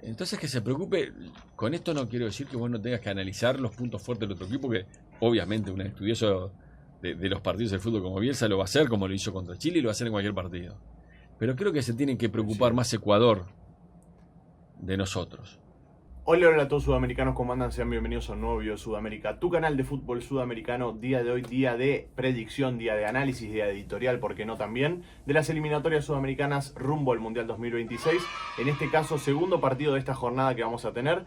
Entonces que se preocupe, con esto no quiero decir que vos no tengas que analizar los puntos fuertes del otro equipo, que obviamente un estudioso de los partidos de fútbol como Bielsa lo va a hacer, como lo hizo contra Chile y lo va a hacer en cualquier partido. Pero creo que se tiene que preocupar más Ecuador de nosotros. Hola a todos sudamericanos, ¿cómo andan? Sean bienvenidos a un nuevo video de Sudamérica, tu canal de fútbol sudamericano. Día de hoy, día de predicción, día de análisis, día de editorial, ¿por qué no también? De las eliminatorias sudamericanas rumbo al Mundial 2026. En este caso, segundo partido de esta jornada que vamos a tener.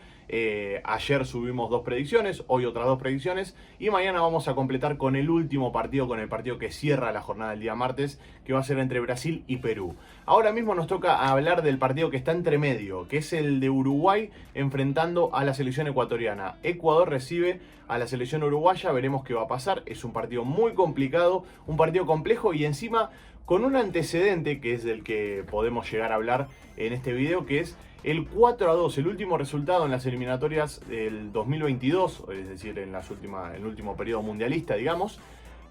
Ayer subimos 2 predicciones, hoy otras 2 predicciones. Y mañana vamos a completar con el último partido, con el partido que cierra la jornada del día martes, que va a ser entre Brasil y Perú. Ahora mismo nos toca hablar del partido que está entre medio, que es el de Uruguay enfrentando a la selección ecuatoriana. Ecuador recibe a la selección uruguaya, veremos qué va a pasar. Es un partido muy complicado, un partido complejo y encima con un antecedente que es del que podemos llegar a hablar en este video, que es el 4-2, el último resultado en las eliminatorias del 2022, es decir, en el último periodo mundialista, digamos.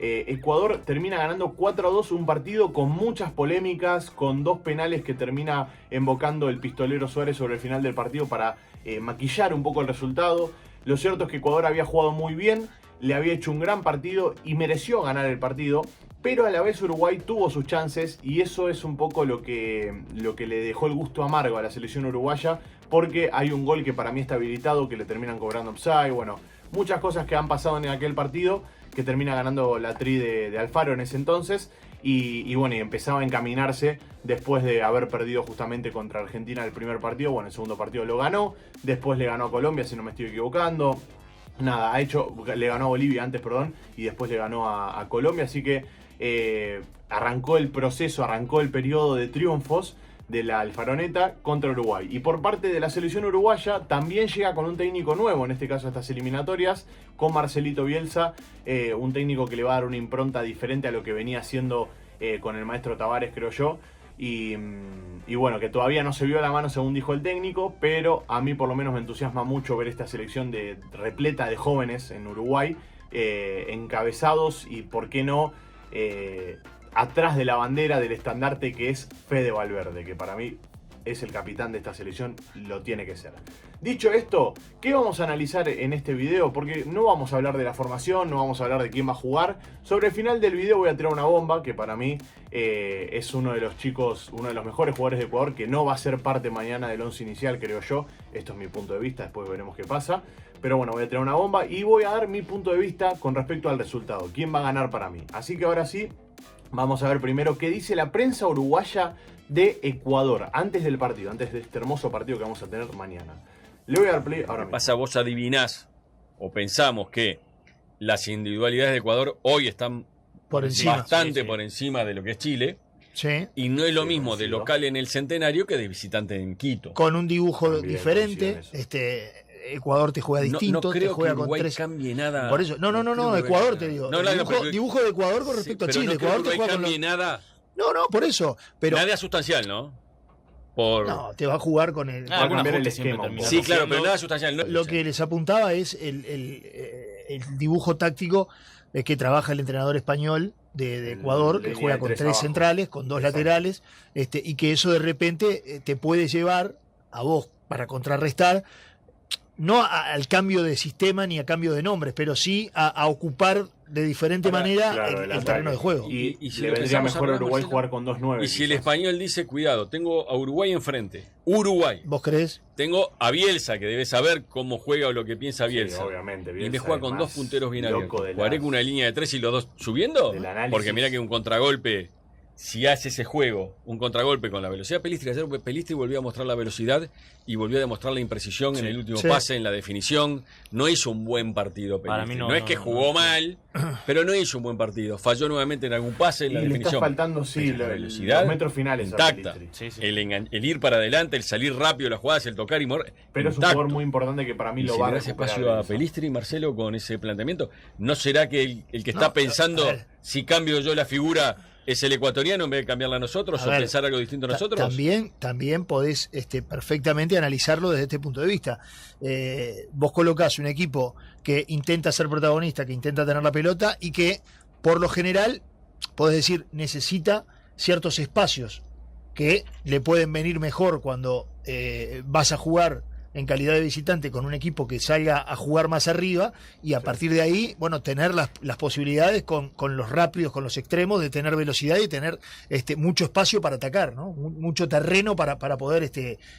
Ecuador termina ganando 4-2, un partido con muchas polémicas, con 2 penales que termina invocando el pistolero Suárez sobre el final del partido para maquillar un poco el resultado. Lo cierto es que Ecuador había jugado muy bien, le había hecho un gran partido y mereció ganar el partido, pero a la vez Uruguay tuvo sus chances y eso es un poco lo que le dejó el gusto amargo a la selección uruguaya, porque hay un gol que para mí está habilitado, que le terminan cobrando offside, bueno, muchas cosas que han pasado en aquel partido, que termina ganando la tri de Alfaro en ese entonces, y bueno, y empezaba a encaminarse después de haber perdido justamente contra Argentina el primer partido. Bueno, el segundo partido lo ganó, después le ganó a Colombia, si no me estoy equivocando. Nada, le ganó a Bolivia antes, perdón, y después le ganó a Colombia, así que arrancó el proceso, arrancó el periodo de triunfos de la Alfaroneta contra Uruguay. Y por parte de la selección uruguaya también llega con un técnico nuevo, en este caso a estas eliminatorias, con Marcelito Bielsa, un técnico que le va a dar una impronta diferente a lo que venía haciendo con el maestro Tavares, creo yo. Y bueno, que todavía no se vio la mano según dijo el técnico, pero a mí por lo menos me entusiasma mucho ver esta selección repleta de jóvenes en Uruguay, encabezados y por qué no atrás de la bandera del estandarte que es Fede Valverde, que para mí es el capitán de esta selección, lo tiene que ser. Dicho esto, ¿qué vamos a analizar en este video? Porque no vamos a hablar de la formación, no vamos a hablar de quién va a jugar. Sobre el final del video voy a tirar una bomba, que para mí es uno de los chicos, uno de los mejores jugadores de Ecuador, que no va a ser parte mañana del 11 inicial, creo yo. Esto es mi punto de vista, después veremos qué pasa. Pero bueno, voy a tirar una bomba y voy a dar mi punto de vista con respecto al resultado. ¿Quién va a ganar para mí? Así que ahora sí, vamos a ver primero qué dice la prensa uruguaya de Ecuador antes del partido, antes de este hermoso partido que vamos a tener mañana. Le voy a dar play ahora mismo. Pasa, vos adivinás o pensamos que las individualidades de Ecuador hoy están bastante por encima de lo que es Chile. Sí. Y no es lo mismo de local en el Centenario que de visitante en Quito. Con un dibujo diferente. Ecuador te juega distinto, no creo te juega que Uruguay con 3. Cambie nada. Por eso, no, Ecuador te digo. Dibujo de Ecuador con respecto a Chile. No Ecuador creo que Uruguay cambie nada. No, por eso. Pero nada sustancial, ¿no? No, te va a jugar con el. Va a cambiar el esquema. Sí, claro, pero nada sustancial. Lo que les apuntaba es el dibujo táctico que trabaja el entrenador español de Ecuador, que juega con 3 centrales, con 2 laterales, y que eso de repente te puede llevar a vos para contrarrestar. No al cambio de sistema ni a cambio de nombres, pero sí a ocupar de diferente manera el terreno de juego. Y si le vendría mejor a Uruguay jugar con 2-9. Y si el español dice, cuidado, tengo a Uruguay enfrente. Uruguay. ¿Vos creés? Tengo a Bielsa, que debe saber cómo juega o lo que piensa Bielsa. Sí, obviamente. Bielsa y me juega con 2 punteros bien abiertos. ¿Jugaré con una línea de 3 y los 2 subiendo? Porque mira que un contragolpe, si hace ese juego, un contragolpe con la velocidad Pelistri, ayer Pelistri volvió a mostrar la velocidad y volvió a demostrar la imprecisión en el último pase, en la definición. No hizo un buen partido Pelistri. Para mí no es que jugó mal, pero no hizo un buen partido. Falló nuevamente en algún pase, en la definición. Le está faltando, la velocidad, los metros finales intacta. El ir para adelante, el salir rápido las jugadas, el tocar y morir. Pero es un jugador muy importante que para mí lo va a recuperar. Espacio a Pelistri, Marcelo, con ese planteamiento. ¿No será que el que está pensando si cambio yo la figura es el ecuatoriano en vez de cambiarla a nosotros o pensar algo distinto a nosotros? También podés perfectamente analizarlo desde este punto de vista. Vos colocás un equipo que intenta ser protagonista, que intenta tener la pelota y que, por lo general, podés decir, necesita ciertos espacios que le pueden venir mejor cuando vas a jugar en calidad de visitante con un equipo que salga a jugar más arriba y a partir de ahí, bueno, tener las posibilidades con los rápidos, con los extremos, de tener velocidad y tener mucho espacio para atacar, ¿no? Mucho terreno para poder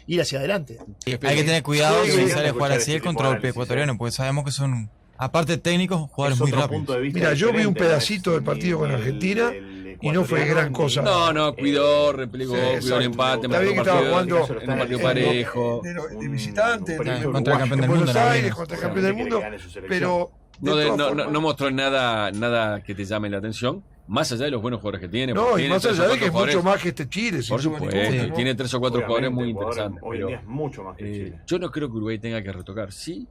ir hacia adelante. Hay que tener cuidado si sale a jugar así el contragolpe ecuatoriano, porque sabemos que son, aparte técnicos, jugadores muy rápidos. Mira, yo vi un pedacito del partido con Argentina y no fue gran cosa. No, cuidó, replegó, cuidó el empate, está bien que estaba jugando en un partido parejo. De visitante, contra el campeón del mundo. Buenos Aires, contra el campeón del mundo, pero no mostró nada que te llame la atención, más allá de los buenos jugadores que tiene. No, y más allá de que es mucho más que Chile. Por supuesto, tiene 3 o 4 jugadores muy interesantes. Hoy en día es mucho más que Chile. Yo no creo que Uruguay tenga que retocar, sí,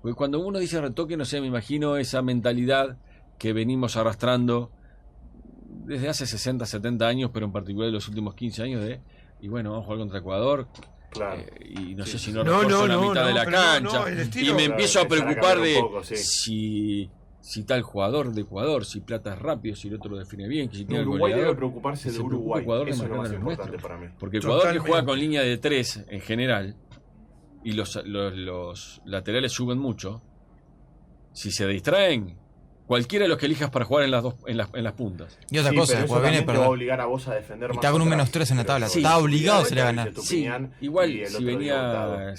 porque cuando uno dice retoque, no sé, me imagino esa mentalidad que venimos arrastrando desde hace 60, 70 años, pero en particular de los últimos 15 años y bueno, vamos a jugar contra Ecuador. Claro. Y no sé si no refuerzo la mitad de la cancha. Y me empiezo a preocupar de si tal jugador de Ecuador, si Plata es rápido, si el otro lo define bien, que si tiene Uruguay el debe preocuparse de Uruguay. Ecuador eso es lo más importante para mí. Porque Ecuador que juega con línea de 3 en general y los laterales suben mucho, si se distraen, cualquiera de los que elijas para jugar en las puntas. Y otra cosa, después viene te va a obligar a vos a defender más. Está con un -3 en la tabla. Sí, está obligado a salir a ganar. Sí, igual si venía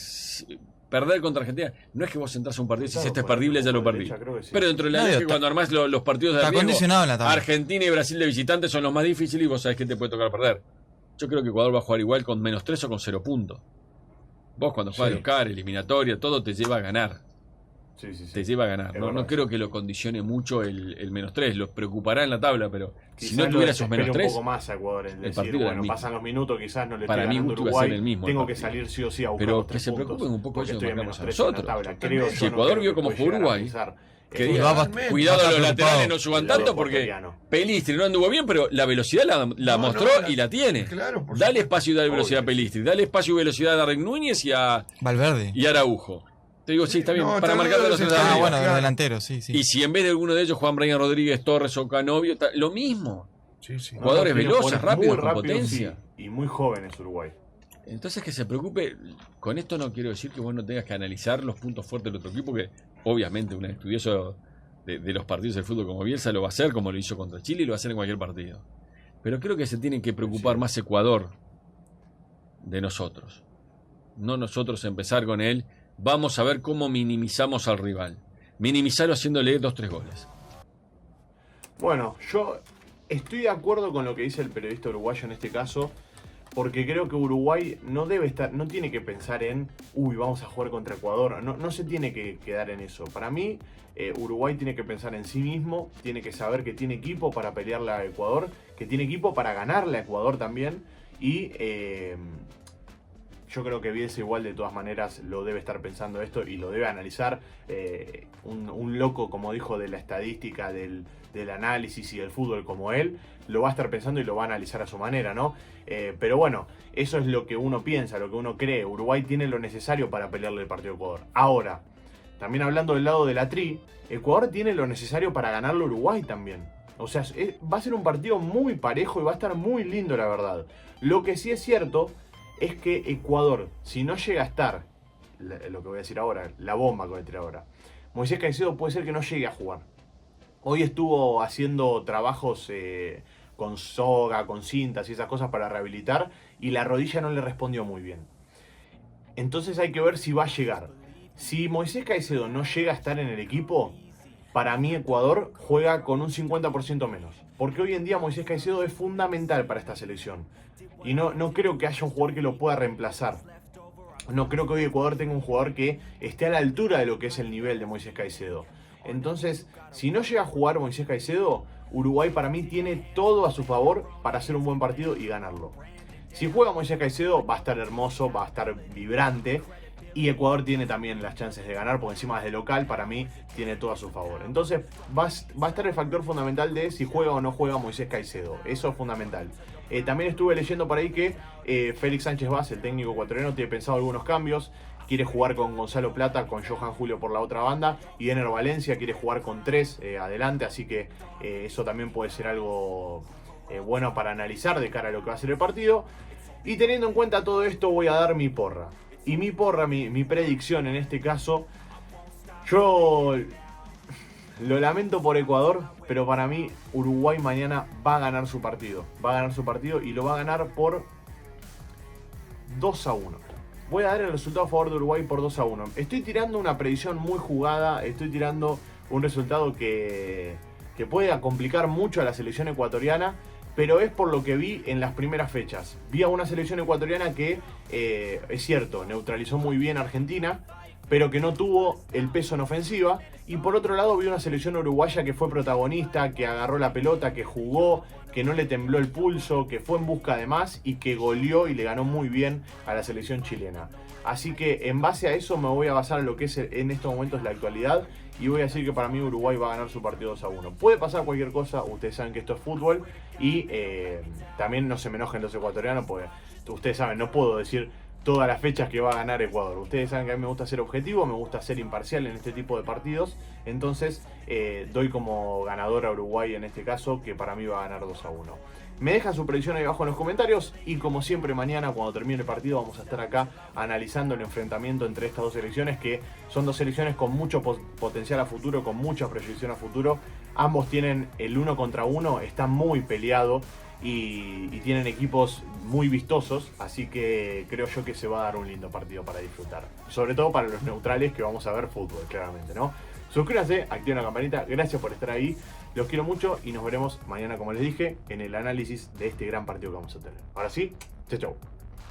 perder contra Argentina, no es que vos entras a un partido y si este es perdible ya lo perdí. Pero dentro de la liga, cuando armás los partidos de riesgo, condicionado en la tabla. Argentina y Brasil de visitantes son los más difíciles y vos sabés que te puede tocar perder. Yo creo que Ecuador va a jugar igual con -3 o con 0 puntos. Vos cuando juegas local, eliminatoria, todo te lleva a ganar. Te lleva a ganar. No creo que lo condicione mucho el -3. Los preocupará en la tabla, pero quizás si no tuviera esos -3, un poco más a Ecuador, el partido, bueno, pasan los minutos, quizás no le para estoy mí ganando Uruguay, el mismo tengo que salir sí o sí a buscar. Pero que se preocupen un poco ellos, marcamos a nosotros. Creo, si Ecuador vio cómo jugó Uruguay, cuidado los laterales no suban tanto porque Pelistri no anduvo bien, pero la velocidad la mostró y la tiene. Claro, dale espacio y dale velocidad a Pelistri, dale espacio y velocidad a Darren Núñez y a Valverde y a Araujo. Te digo, sí, está bien, para marcar a los bueno, los delanteros, sí. Y si en vez de alguno de ellos Juan Brian Rodríguez, Torres o Canovio, lo mismo. Jugadores veloces, rápidos, con potencia. Y muy jóvenes Uruguay. Entonces que se preocupe, con esto no quiero decir que vos no tengas que analizar los puntos fuertes del otro equipo, que obviamente un estudioso de los partidos del fútbol como Bielsa lo va a hacer, como lo hizo contra Chile y lo va a hacer en cualquier partido. Pero creo que se tiene que preocupar más Ecuador de nosotros. No nosotros empezar con él. Vamos a ver cómo minimizamos al rival. Minimizarlo haciéndole 2-3 goles. Bueno, yo estoy de acuerdo con lo que dice el periodista uruguayo en este caso, porque creo que Uruguay no tiene que pensar en, vamos a jugar contra Ecuador. No se tiene que quedar en eso. Para mí, Uruguay tiene que pensar en sí mismo, tiene que saber que tiene equipo para pelearle a Ecuador, que tiene equipo para ganarle a Ecuador también, y yo creo que Bielsa igual de todas maneras lo debe estar pensando esto y lo debe analizar. Un loco, como dijo, de la estadística, del análisis y del fútbol como él, lo va a estar pensando y lo va a analizar a su manera, ¿no? Pero bueno, eso es lo que uno piensa, lo que uno cree. Uruguay tiene lo necesario para pelearle el partido a Ecuador. Ahora, también hablando del lado de la tri, Ecuador tiene lo necesario para ganarle a Uruguay también. O sea, va a ser un partido muy parejo y va a estar muy lindo, la verdad. Lo que sí es cierto es que Ecuador, si no llega a estar, lo que voy a decir ahora, la bomba que voy a tirar ahora, Moisés Caicedo puede ser que no llegue a jugar. Hoy estuvo haciendo trabajos con soga, con cintas y esas cosas para rehabilitar, y la rodilla no le respondió muy bien. Entonces hay que ver si va a llegar. Si Moisés Caicedo no llega a estar en el equipo, para mí Ecuador juega con un 50% menos. Porque hoy en día Moisés Caicedo es fundamental para esta selección. Y no creo que haya un jugador que lo pueda reemplazar. No creo que hoy Ecuador tenga un jugador que esté a la altura de lo que es el nivel de Moisés Caicedo. Entonces, si no llega a jugar Moisés Caicedo, Uruguay para mí tiene todo a su favor para hacer un buen partido y ganarlo. Si juega Moisés Caicedo, va a estar hermoso, va a estar vibrante. Y Ecuador tiene también las chances de ganar, porque encima de local, para mí, tiene todo a su favor. Entonces, va a estar el factor fundamental de si juega o no juega Moisés Caicedo. Eso es fundamental. También estuve leyendo por ahí que Félix Sánchez Vaz, el técnico ecuatoriano, tiene pensado algunos cambios. Quiere jugar con Gonzalo Plata, con Johan Julio por la otra banda. Y Ener Valencia quiere jugar con 3 adelante. Así que eso también puede ser algo bueno para analizar de cara a lo que va a ser el partido. Y teniendo en cuenta todo esto, voy a dar mi porra. Y mi porra, mi predicción en este caso, yo lo lamento por Ecuador, pero para mí Uruguay mañana va a ganar su partido. Va a ganar su partido y lo va a ganar por 2-1. Voy a dar el resultado a favor de Uruguay por 2-1. Estoy tirando una predicción muy jugada, estoy tirando un resultado que puede complicar mucho a la selección ecuatoriana, pero es por lo que vi en las primeras fechas. Vi a una selección ecuatoriana que, es cierto, neutralizó muy bien a Argentina, pero que no tuvo el peso en ofensiva. Y por otro lado vi una selección uruguaya que fue protagonista, que agarró la pelota, que jugó, que no le tembló el pulso, que fue en busca de más y que goleó y le ganó muy bien a la selección chilena. Así que en base a eso me voy a basar en lo que es en estos momentos la actualidad y voy a decir que para mí Uruguay va a ganar su partido 2-1. Puede pasar cualquier cosa, ustedes saben que esto es fútbol y también no se me enojen los ecuatorianos porque ustedes saben, no puedo decir todas las fechas que va a ganar Ecuador. Ustedes saben que a mí me gusta ser objetivo, me gusta ser imparcial en este tipo de partidos. Entonces doy como ganador a Uruguay en este caso, que para mí va a ganar 2-1. Me dejan su predicción ahí abajo en los comentarios y como siempre mañana cuando termine el partido vamos a estar acá analizando el enfrentamiento entre estas dos selecciones, que son dos selecciones con mucho potencial a futuro, con mucha proyección a futuro. Ambos tienen el 1 contra 1, está muy peleado y tienen equipos muy vistosos, así que creo yo que se va a dar un lindo partido para disfrutar, sobre todo para los neutrales que vamos a ver fútbol, claramente, ¿no? Suscríbanse, activen la campanita, gracias por estar ahí, los quiero mucho y nos veremos mañana, como les dije, en el análisis de este gran partido que vamos a tener. Ahora sí, chau chau.